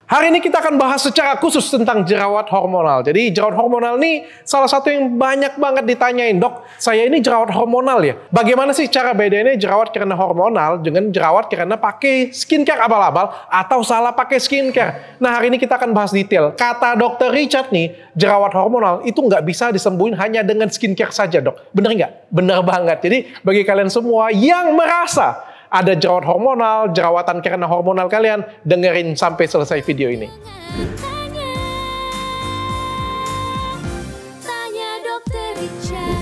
Hari ini kita akan bahas secara khusus tentang jerawat hormonal. Jadi jerawat hormonal ini salah satu yang banyak banget ditanyain, dok, saya ini jerawat hormonal ya. Bagaimana sih cara bedanya jerawat karena hormonal dengan jerawat karena pakai skincare abal-abal atau salah pakai skincare? Nah, hari ini kita akan bahas detail. Kata dokter Richard nih, jerawat hormonal itu nggak bisa disembuhin hanya dengan skincare saja, dok. Bener nggak? Bener banget. Jadi bagi kalian semua yang merasa ada jerawat hormonal, jerawatan karena hormonal kalian, dengerin sampai selesai video ini. Tanya Dokter Richard.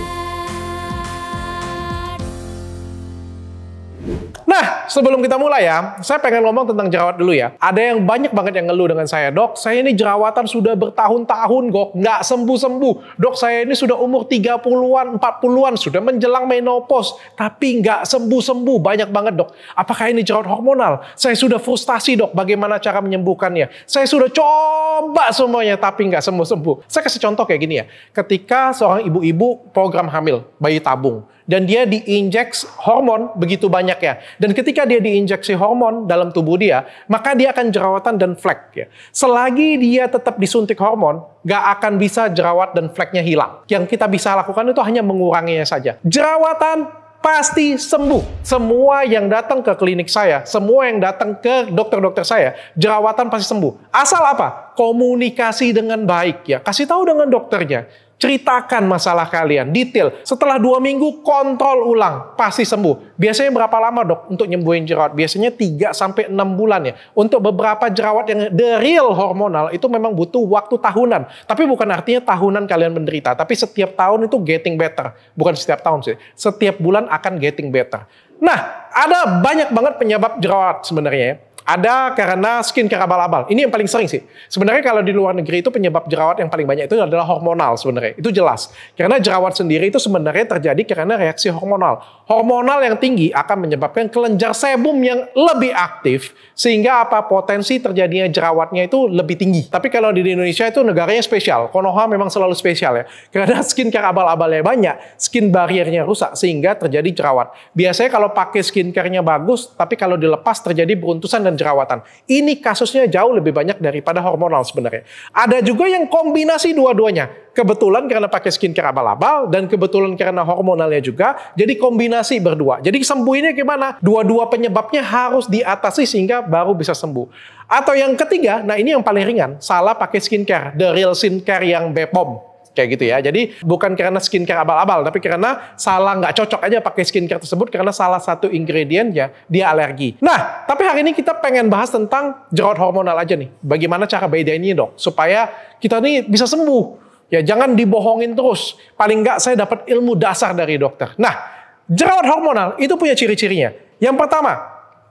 Nah, sebelum kita mulai ya, saya pengen ngomong tentang jerawat dulu ya. Ada yang banyak banget yang ngeluh dengan saya, dok, saya ini jerawatan sudah bertahun-tahun, kok nggak sembuh-sembuh. Dok, saya ini sudah umur 30-an, 40-an, sudah menjelang menopause, tapi nggak sembuh-sembuh. Banyak banget, dok. Apakah ini jerawat hormonal? Saya sudah frustasi, dok, bagaimana cara menyembuhkannya? Saya sudah coba semuanya, tapi nggak sembuh-sembuh. Saya kasih contoh kayak gini ya. Ketika seorang ibu-ibu program hamil, bayi tabung, dan dia diinjeks hormon begitu banyak ya. Dan ketika dia diinjeksi hormon dalam tubuh dia, maka dia akan jerawatan dan flek ya. Selagi dia tetap disuntik hormon, gak akan bisa jerawat dan fleknya hilang. Yang kita bisa lakukan itu hanya menguranginya saja. Jerawatan pasti sembuh. Semua yang datang ke klinik saya, semua yang datang ke dokter-dokter saya, jerawatan pasti sembuh. Asal apa? Komunikasi dengan baik ya. Kasih tahu dengan dokternya. Ceritakan masalah kalian, detail. Setelah 2 minggu, kontrol ulang. Pasti sembuh. Biasanya berapa lama, dok, untuk nyembuhin jerawat? Biasanya 3-6 bulan ya. Untuk beberapa jerawat yang the real hormonal, itu memang butuh waktu tahunan. Tapi bukan artinya tahunan kalian menderita. Tapi setiap tahun itu getting better. Bukan setiap tahun sih. Setiap bulan akan getting better. Nah, ada banyak banget penyebab jerawat sebenarnya ya. Ada karena skincare abal-abal. Ini yang paling sering sih. Sebenarnya kalau di luar negeri itu penyebab jerawat yang paling banyak itu adalah hormonal sebenarnya. Itu jelas. Karena jerawat sendiri itu sebenarnya terjadi karena reaksi hormonal. Hormonal yang tinggi akan menyebabkan kelenjar sebum yang lebih aktif. Sehingga apa? Potensi terjadinya jerawatnya itu lebih tinggi. Tapi kalau di Indonesia itu negaranya spesial. Konoha memang selalu spesial ya. Karena skincare abal-abalnya banyak, skin barriernya rusak sehingga terjadi jerawat. Biasanya kalau pakai skincare-nya bagus, tapi kalau dilepas terjadi beruntusan dan jerawatan. Ini kasusnya jauh lebih banyak daripada hormonal sebenarnya. Ada juga yang kombinasi dua-duanya. Kebetulan karena pakai skincare abal-abal dan kebetulan karena hormonalnya juga, jadi kombinasi berdua. Jadi sembuhinnya gimana? Dua-dua penyebabnya harus diatasi sehingga baru bisa sembuh. Atau yang ketiga, nah ini yang paling ringan, salah pakai skincare, the real skincare yang BPOM. Kayak gitu ya. Jadi bukan karena skincare abal-abal, tapi karena salah nggak cocok aja pakai skincare tersebut karena salah satu ingredientnya dia alergi. Nah, tapi hari ini kita pengen bahas tentang jerawat hormonal aja nih. Bagaimana cara bedainnya, dok, supaya kita nih bisa sembuh. Ya jangan dibohongin terus. Paling nggak saya dapat ilmu dasar dari dokter. Nah, jerawat hormonal itu punya ciri-cirinya. Yang pertama,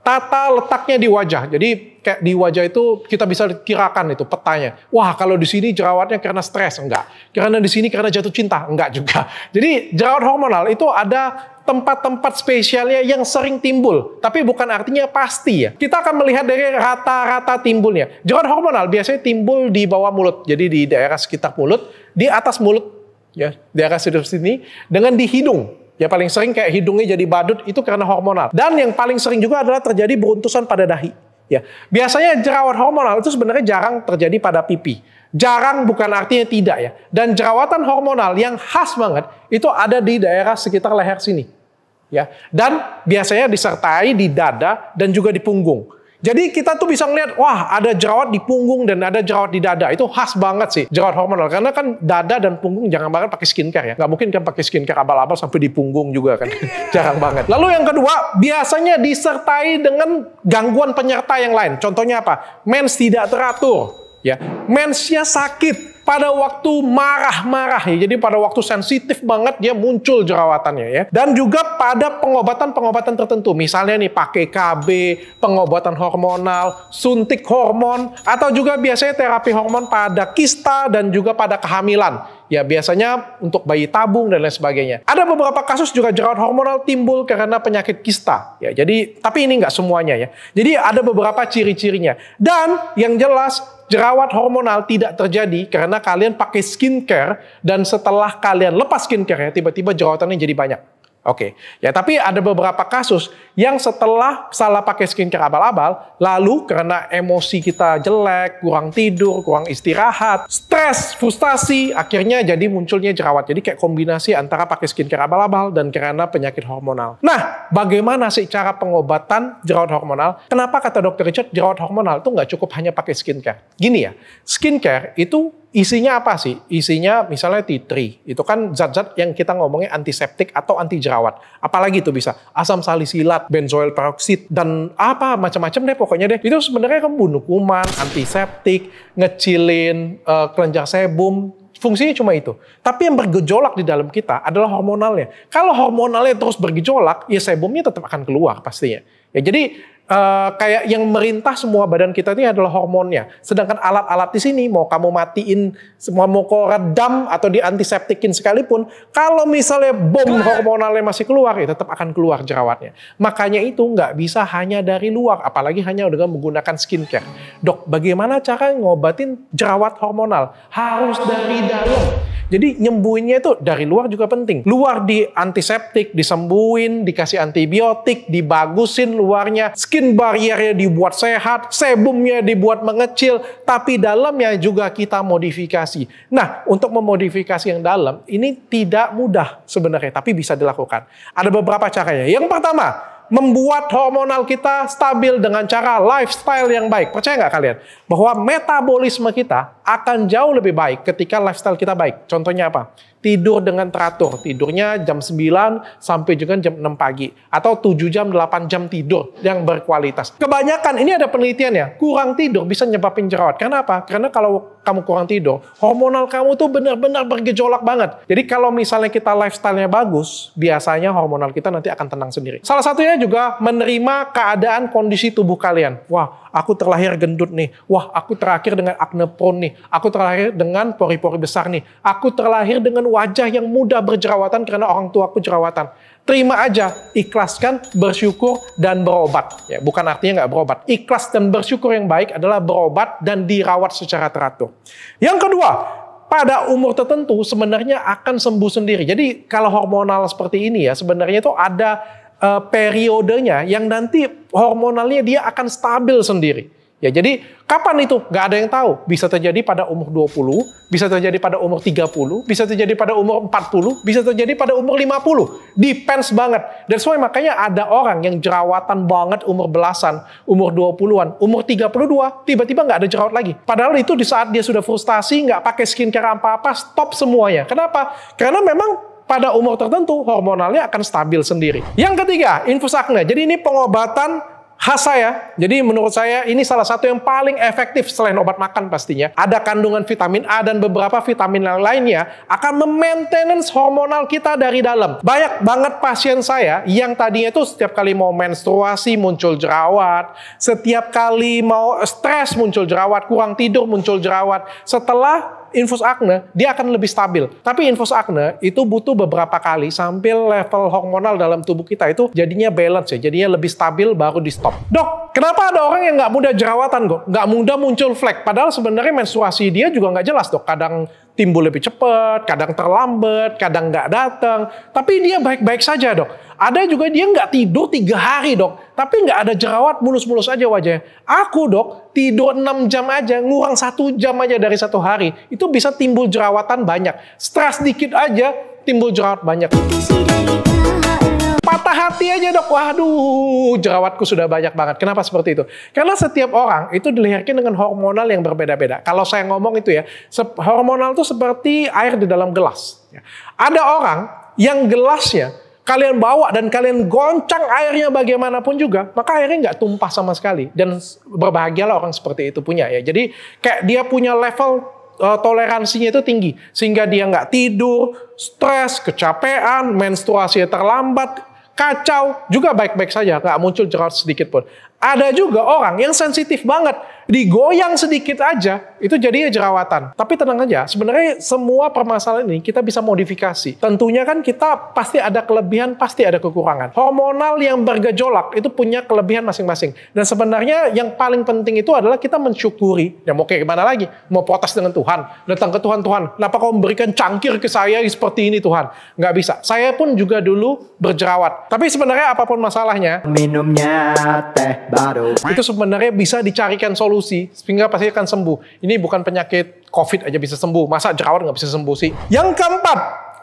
tata letaknya di wajah. Jadi kayak di wajah itu kita bisa kirakan itu petanya. Wah, kalau di sini jerawatnya karena stres, enggak. Karena di sini karena jatuh cinta, enggak juga. Jadi jerawat hormonal itu ada tempat-tempat spesialnya yang sering timbul. Tapi bukan artinya pasti ya. Kita akan melihat dari rata-rata timbulnya. Jerawat hormonal biasanya timbul di bawah mulut. Jadi di daerah sekitar mulut, di atas mulut, ya, daerah sini, dengan di hidung. Ya paling sering kayak hidungnya jadi badut itu karena hormonal. Dan yang paling sering juga adalah terjadi beruntusan pada dahi. Ya, biasanya jerawat hormonal itu sebenarnya jarang terjadi pada pipi. Jarang bukan artinya tidak ya. Dan jerawatan hormonal yang khas banget itu ada di daerah sekitar leher sini. Ya, dan biasanya disertai di dada dan juga di punggung. Jadi kita tuh bisa ngeliat, wah ada jerawat di punggung dan ada jerawat di dada. Itu khas banget sih, jerawat hormonal. Karena kan dada dan punggung jarang banget pakai skincare ya. Nggak mungkin kan pakai skincare abal-abal sampai di punggung juga kan. Jarang banget. Lalu yang kedua, biasanya disertai dengan gangguan penyerta yang lain. Contohnya apa? Mens tidak teratur. Ya, mensnya sakit pada waktu marah-marah ya. Jadi pada waktu sensitif banget dia muncul jerawatannya ya. Dan juga pada pengobatan-pengobatan tertentu. Misalnya nih pakai KB, pengobatan hormonal, suntik hormon, atau juga biasanya terapi hormon pada kista dan juga pada kehamilan. Ya biasanya untuk bayi tabung dan lain sebagainya. Ada beberapa kasus juga jerawat hormonal timbul karena penyakit kista. Ya, jadi tapi ini nggak semuanya ya. Jadi ada beberapa ciri-cirinya. Dan yang jelas jerawat hormonal tidak terjadi karena kalian pakai skincare dan setelah kalian lepas skincare ya tiba-tiba jerawatannya jadi banyak. Oke, ya tapi ada beberapa kasus yang setelah salah pakai skincare abal-abal, lalu karena emosi kita jelek, kurang tidur, kurang istirahat, stres, frustasi, akhirnya jadi munculnya jerawat. Jadi kayak kombinasi antara pakai skincare abal-abal dan karena penyakit hormonal. Nah, bagaimana sih cara pengobatan jerawat hormonal? Kenapa kata Dr. Richard jerawat hormonal itu nggak cukup hanya pakai skincare? Gini ya, skincare itu isinya apa sih? Isinya misalnya tea tree. Itu kan zat-zat yang kita ngomongnya antiseptik atau anti jerawat. Apalagi itu bisa asam salisilat, benzoyl peroxide, dan apa macam-macam deh pokoknya deh. Itu sebenarnya kan bunuh kuman, antiseptik, ngecilin kelenjar sebum. Fungsinya cuma itu. Tapi yang bergejolak di dalam kita adalah hormonalnya. Kalau hormonalnya terus bergejolak, ya sebumnya tetap akan keluar pastinya. Ya jadi kayak yang merintah semua badan kita ini adalah hormonnya. Sedangkan alat-alat di sini mau kamu matiin, mau kau redam atau di antiseptikin sekalipun, kalau misalnya bom hormonalnya masih keluar, ya tetap akan keluar jerawatnya. Makanya itu nggak bisa hanya dari luar, apalagi hanya dengan menggunakan skincare. Dok, bagaimana cara ngobatin jerawat hormonal? Harus dari dalam. Jadi nyembuhinnya itu dari luar juga penting. Luar di antiseptik, disembuhin, dikasih antibiotik, dibagusin luarnya. Skin barriernya dibuat sehat, sebumnya dibuat mengecil, tapi dalamnya juga kita modifikasi. Nah, untuk memodifikasi yang dalam, ini tidak mudah sebenarnya, tapi bisa dilakukan. Ada beberapa caranya. Yang pertama, membuat hormonal kita stabil dengan cara lifestyle yang baik. Percaya nggak kalian? Bahwa metabolisme kita akan jauh lebih baik ketika lifestyle kita baik. Contohnya apa? Tidur dengan teratur. Tidurnya jam 9 sampai juga jam 6 pagi. Atau 7 jam, 8 jam tidur yang berkualitas. Kebanyakan, ini ada penelitiannya, kurang tidur bisa nyebabin jerawat. Karena apa? Karena kalau kamu kurang tidur, hormonal kamu tuh benar-benar bergejolak banget. Jadi kalau misalnya kita lifestyle-nya bagus, biasanya hormonal kita nanti akan tenang sendiri. Salah satunya juga menerima keadaan kondisi tubuh kalian. Wah, aku terlahir gendut nih. Wah, aku terlahir dengan acne prone nih. Aku terlahir dengan pori-pori besar nih. Aku terlahir dengan wajah yang mudah berjerawatan karena orang tua aku jerawatan. Terima aja, ikhlaskan, bersyukur, dan berobat. Ya, bukan artinya nggak berobat. Ikhlas dan bersyukur yang baik adalah berobat dan dirawat secara teratur. Yang kedua, pada umur tertentu sebenarnya akan sembuh sendiri. Jadi kalau hormonal seperti ini ya, sebenarnya itu ada periodenya yang nanti hormonalnya dia akan stabil sendiri. Ya, jadi kapan itu? Nggak ada yang tahu. Bisa terjadi pada umur 20, bisa terjadi pada umur 30, bisa terjadi pada umur 40, bisa terjadi pada umur 50. Depends banget. That's why makanya ada orang yang jerawatan banget umur belasan, umur 20-an, umur 32, tiba-tiba nggak ada jerawat lagi. Padahal itu di saat dia sudah frustasi, nggak pakai skincare apa-apa, stop semuanya. Kenapa? Karena memang pada umur tertentu hormonalnya akan stabil sendiri. Yang ketiga, infus akne. Jadi ini pengobatan khas saya. Jadi menurut saya ini salah satu yang paling efektif selain obat makan pastinya. Ada kandungan vitamin A dan beberapa vitamin yang lainnya akan memaintenance hormonal kita dari dalam. Banyak banget pasien saya yang tadinya itu setiap kali mau menstruasi muncul jerawat, setiap kali mau stres muncul jerawat, kurang tidur muncul jerawat. Setelah infus akne, dia akan lebih stabil. Tapi infus akne itu butuh beberapa kali sampai level hormonal dalam tubuh kita itu jadinya balance ya, jadinya lebih stabil baru di stop. Dok, kenapa ada orang yang nggak mudah jerawatan kok? Nggak mudah muncul flek? Padahal sebenarnya menstruasi dia juga nggak jelas dok. Kadang timbul lebih cepat, kadang terlambat, kadang nggak datang. Tapi dia baik-baik saja dok. Ada juga dia nggak tidur 3 hari dok. Tapi nggak ada jerawat, mulus-mulus aja wajahnya. Aku dok, tidur 6 jam aja, ngurang 1 jam aja dari 1 hari. Itu bisa timbul jerawatan banyak. Stres dikit aja, timbul jerawat banyak. Patah hati aja dok, waduh jerawatku sudah banyak banget. Kenapa seperti itu? Karena setiap orang itu dilahirkan dengan hormonal yang berbeda-beda. Kalau saya ngomong itu ya, hormonal itu seperti air di dalam gelas. Ada orang yang gelasnya kalian bawa dan kalian goncang airnya bagaimanapun juga, maka airnya nggak tumpah sama sekali. Dan berbahagialah orang seperti itu punya ya. Jadi kayak dia punya level toleransinya itu tinggi. Sehingga dia nggak tidur, stres, kecapean, menstruasinya terlambat, kacau, juga baik-baik saja, nggak muncul jerawat sedikit pun. Ada juga orang yang sensitif banget, digoyang sedikit aja, itu jadinya jerawatan. Tapi tenang aja, sebenarnya semua permasalahan ini kita bisa modifikasi. Tentunya kan kita pasti ada kelebihan, pasti ada kekurangan. Hormonal yang bergejolak itu punya kelebihan masing-masing. Dan sebenarnya yang paling penting itu adalah kita mensyukuri. Ya mau kayak gimana lagi? Mau protes dengan Tuhan? Datang ke Tuhan, Tuhan, kenapa kau memberikan cangkir ke saya seperti ini Tuhan? Nggak bisa. Saya pun juga dulu berjerawat. Tapi sebenarnya apapun masalahnya, minumnya teh baru. Itu sebenarnya bisa dicarikan solusi sehingga pasti akan sembuh. Ini bukan penyakit COVID aja bisa sembuh. Masa jerawat nggak bisa sembuh sih? Yang keempat,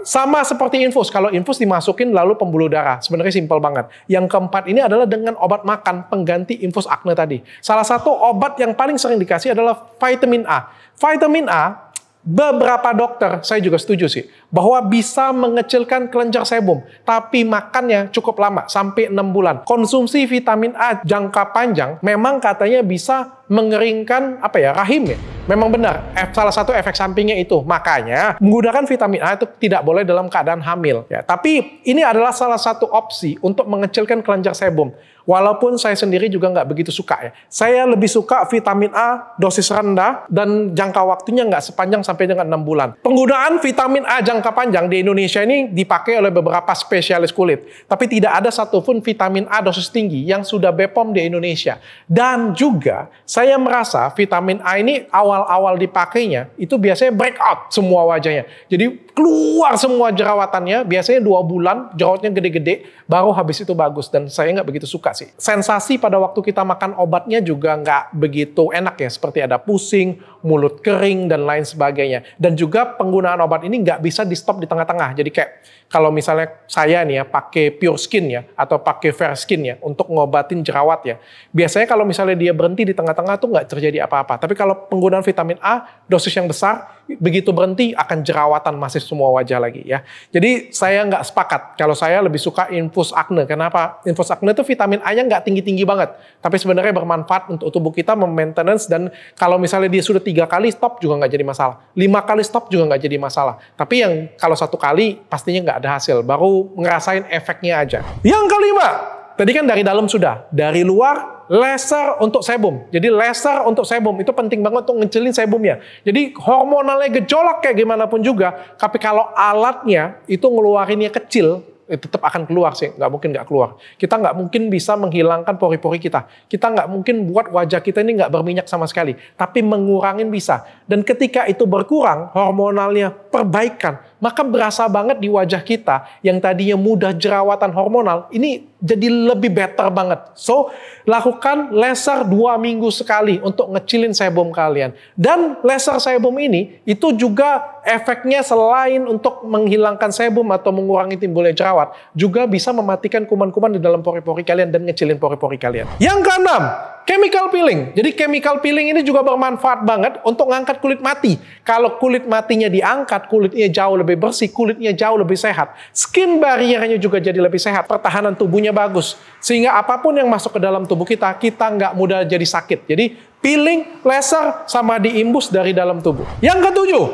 sama seperti infus. Kalau infus dimasukin lalu pembuluh darah. Sebenarnya simpel banget. Yang keempat ini adalah dengan obat makan pengganti infus akne tadi. Salah satu obat yang paling sering dikasih adalah vitamin A. Vitamin A, beberapa dokter, saya juga setuju sih, bahwa bisa mengecilkan kelenjar sebum, tapi makannya cukup lama, sampai 6 bulan. Konsumsi vitamin A jangka panjang memang katanya bisa mengeringkan rahim ya. Memang benar, salah satu efek sampingnya itu. Makanya menggunakan vitamin A itu tidak boleh dalam keadaan hamil. Ya, tapi ini adalah salah satu opsi untuk mengecilkan kelenjar sebum. Walaupun saya sendiri juga nggak begitu suka ya. Saya lebih suka vitamin A dosis rendah dan jangka waktunya nggak sepanjang sampai dengan 6 bulan. Penggunaan vitamin A jangka panjang di Indonesia ini dipakai oleh beberapa spesialis kulit. Tapi tidak ada satupun vitamin A dosis tinggi yang sudah BPOM di Indonesia. Dan juga saya merasa vitamin A ini awal-awal dipakainya itu biasanya breakout semua wajahnya. Jadi keluar semua jerawatannya, biasanya 2 bulan jerawatnya gede-gede, baru habis itu bagus. Dan saya nggak begitu suka sih. Sensasi pada waktu kita makan obatnya juga nggak begitu enak ya, seperti ada pusing, mulut kering, dan lain sebagainya. Dan juga penggunaan obat ini nggak bisa di stop di tengah-tengah. Jadi kayak kalau misalnya saya nih ya pakai Pure Skin ya, atau pakai Fair Skin ya, untuk ngobatin jerawat ya. Biasanya kalau misalnya dia berhenti di tengah-tengah tuh nggak terjadi apa-apa. Tapi kalau penggunaan vitamin A, dosis yang besar, begitu berhenti akan jerawatan masih semua wajah lagi ya. Jadi saya nggak sepakat. Kalau saya lebih suka infus akne. Kenapa? Infus akne itu vitamin A-nya nggak tinggi-tinggi banget. Tapi sebenarnya bermanfaat untuk tubuh kita maintenance, dan kalau misalnya dia sudah 3 kali stop juga nggak jadi masalah. 5 kali stop juga nggak jadi masalah. Tapi yang kalau 1 kali pastinya nggak ada hasil. Baru ngerasain efeknya aja. Yang kelima, tadi kan dari dalam sudah. Dari luar, laser untuk sebum. Jadi laser untuk sebum itu penting banget untuk ngecilin sebumnya. Jadi hormonalnya gejolak kayak gimana pun juga, tapi kalau alatnya itu ngeluarinnya kecil, tetap akan keluar sih, nggak mungkin nggak keluar. Kita nggak mungkin bisa menghilangkan pori-pori kita. Kita nggak mungkin buat wajah kita ini nggak berminyak sama sekali. Tapi mengurangin bisa. Dan ketika itu berkurang, hormonalnya perbaikan, maka berasa banget di wajah kita yang tadinya mudah jerawatan hormonal, ini jadi lebih better banget. So, lakukan laser 2 minggu sekali untuk ngecilin sebum kalian. Dan laser sebum ini, itu juga efeknya selain untuk menghilangkan sebum atau mengurangi timbulnya jerawat, juga bisa mematikan kuman-kuman di dalam pori-pori kalian dan ngecilin pori-pori kalian. Yang keenam, chemical peeling. Jadi chemical peeling ini juga bermanfaat banget untuk ngangkat kulit mati. Kalau kulit matinya diangkat, kulitnya jauh lebih bersih, kulitnya jauh lebih sehat. Skin barriernya juga jadi lebih sehat. Pertahanan tubuhnya bagus. Sehingga apapun yang masuk ke dalam tubuh kita, kita nggak mudah jadi sakit. Jadi peeling, laser, sama diimbus dari dalam tubuh. Yang ketujuh,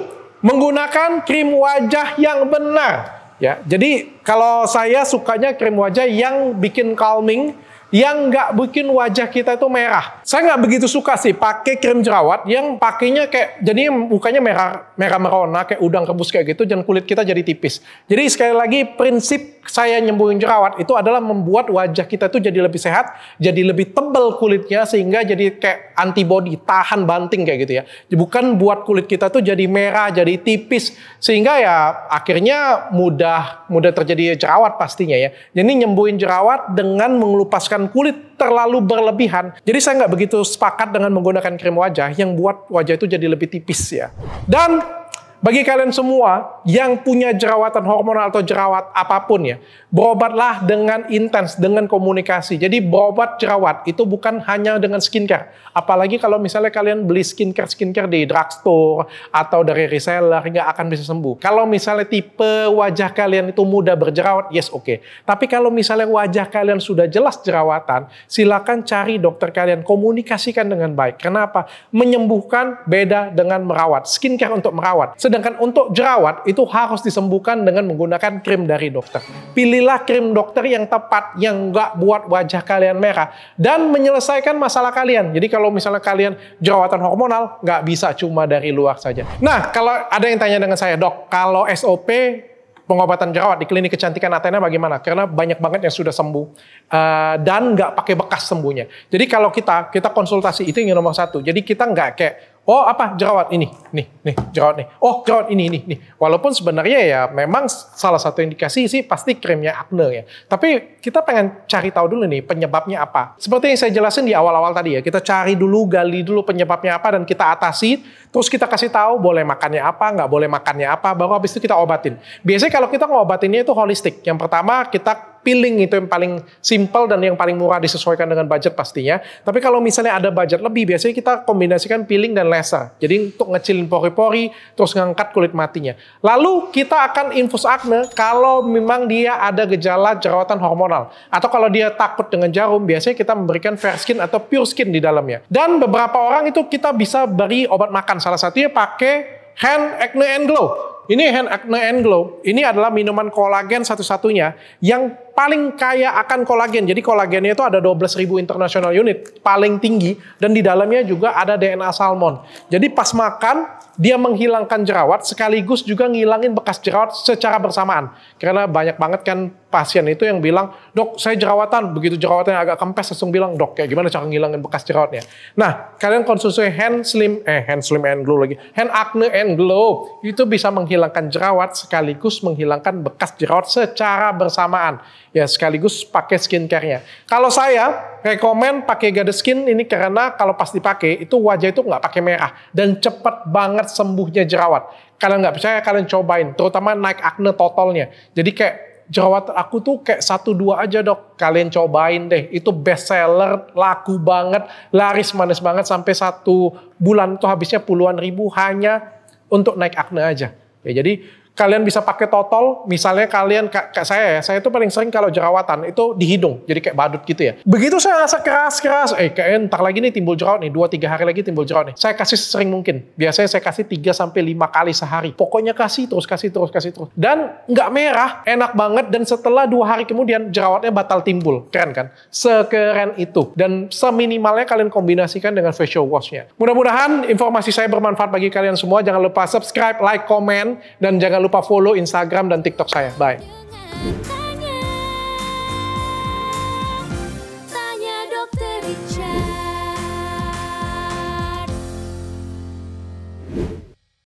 menggunakan krim wajah yang benar. Ya, jadi kalau saya sukanya krim wajah yang bikin calming, yang nggak bikin wajah kita itu merah. Saya nggak begitu suka sih pakai krim jerawat yang pakainya kayak, jadi mukanya merah merona kayak udang rebus kayak gitu, dan kulit kita jadi tipis. Jadi sekali lagi prinsip saya nyembuhin jerawat itu adalah membuat wajah kita tuh jadi lebih sehat, jadi lebih tebal kulitnya, sehingga jadi kayak antibody, tahan banting kayak gitu ya. Bukan buat kulit kita tuh jadi merah, jadi tipis, sehingga ya akhirnya mudah terjadi jerawat pastinya ya. Jadi nyembuhin jerawat dengan mengelupaskan kulit terlalu berlebihan. Jadi saya nggak begitu sepakat dengan menggunakan krim wajah yang buat wajah itu jadi lebih tipis ya. Dan bagi kalian semua yang punya jerawatan hormonal atau jerawat apapun ya, berobatlah dengan intens, dengan komunikasi. Jadi berobat jerawat itu bukan hanya dengan skincare. Apalagi kalau misalnya kalian beli skincare di drugstore atau dari reseller, nggak akan bisa sembuh. Kalau misalnya tipe wajah kalian itu mudah berjerawat, yes oke. Tapi kalau misalnya wajah kalian sudah jelas jerawatan, silakan cari dokter kalian, komunikasikan dengan baik. Kenapa? Menyembuhkan beda dengan merawat. Skincare untuk merawat. Sedangkan untuk jerawat itu harus disembuhkan dengan menggunakan krim dari dokter. Pilihlah krim dokter yang tepat, yang nggak buat wajah kalian merah, dan menyelesaikan masalah kalian. Jadi kalau misalnya kalian jerawatan hormonal, nggak bisa cuma dari luar saja. Nah, kalau ada yang tanya dengan saya, dok, kalau SOP pengobatan jerawat di klinik kecantikan Athena bagaimana? Karena banyak banget yang sudah sembuh dan nggak pakai bekas sembuhnya. Jadi kalau kita konsultasi itu yang nomor satu. Jadi kita nggak kayak, oh apa jerawat ini, nih jerawat nih, oh jerawat ini nih. Walaupun sebenarnya ya memang salah satu indikasi sih pasti krimnya akne ya. Tapi kita pengen cari tahu dulu nih penyebabnya apa. Seperti yang saya jelasin di awal-awal tadi ya, kita cari dulu, gali dulu penyebabnya apa dan kita atasi. Terus kita kasih tahu boleh makannya apa, nggak boleh makannya apa, baru habis itu kita obatin. Biasanya kalau kita ngobatinnya itu holistik. Yang pertama kita peeling, itu yang paling simple dan yang paling murah, disesuaikan dengan budget pastinya. Tapi kalau misalnya ada budget lebih, biasanya kita kombinasikan peeling dan laser. Jadi untuk ngecilin pori-pori, terus ngangkat kulit matinya. Lalu kita akan infus akne kalau memang dia ada gejala jerawatan hormonal. Atau kalau dia takut dengan jarum, biasanya kita memberikan fair skin atau pure skin di dalamnya. Dan beberapa orang itu kita bisa beri obat makan. Salah satunya pakai Hand Acne and Glow. Ini Hand Acne and Glow, ini adalah minuman kolagen satu-satunya yang paling kaya akan kolagen. Jadi kolagennya itu ada 12.000 international unit, paling tinggi, dan di dalamnya juga ada DNA salmon. Jadi pas makan, dia menghilangkan jerawat, sekaligus juga ngilangin bekas jerawat secara bersamaan. Karena banyak banget kan pasien itu yang bilang, dok saya jerawatan, begitu jerawatnya agak kempes langsung bilang, dok kayak gimana cara ngilangin bekas jerawatnya. Nah, kalian konsumsi Hand Slim and Glow lagi, Hand Acne and Glow, itu bisa menghilangkan jerawat sekaligus menghilangkan bekas jerawat secara bersamaan. Ya, sekaligus pakai skincare-nya. Kalau saya rekomen pakai Goddess Skin ini karena kalau pas dipakai itu wajah itu nggak pakai merah dan cepet banget sembuhnya jerawat. Kalian nggak percaya, kalian cobain, terutama naik akne totalnya. Jadi kayak jerawat aku tuh kayak 1-2 aja dok, kalian cobain deh. Itu best seller, laku banget, laris manis banget, sampai 1 bulan tuh habisnya puluhan ribu hanya untuk naik akne aja. Ya, jadi kalian bisa pakai total, misalnya kalian, kayak saya tuh paling sering kalau jerawatan itu di hidung, jadi kayak badut gitu ya. Begitu saya rasa keras-keras, kayaknya ntar lagi nih timbul jerawat nih, 2-3 hari lagi timbul jerawat nih. Saya kasih sering mungkin, biasanya saya kasih 3-5 kali sehari. Pokoknya kasih terus. Dan nggak merah, enak banget, dan setelah 2 hari kemudian jerawatnya batal timbul. Keren kan? Sekeren itu. Dan seminimalnya kalian kombinasikan dengan facial wash-nya. Mudah-mudahan informasi saya bermanfaat bagi kalian semua. Jangan lupa subscribe, like, komen, dan jangan lupa follow Instagram dan TikTok saya. Bye.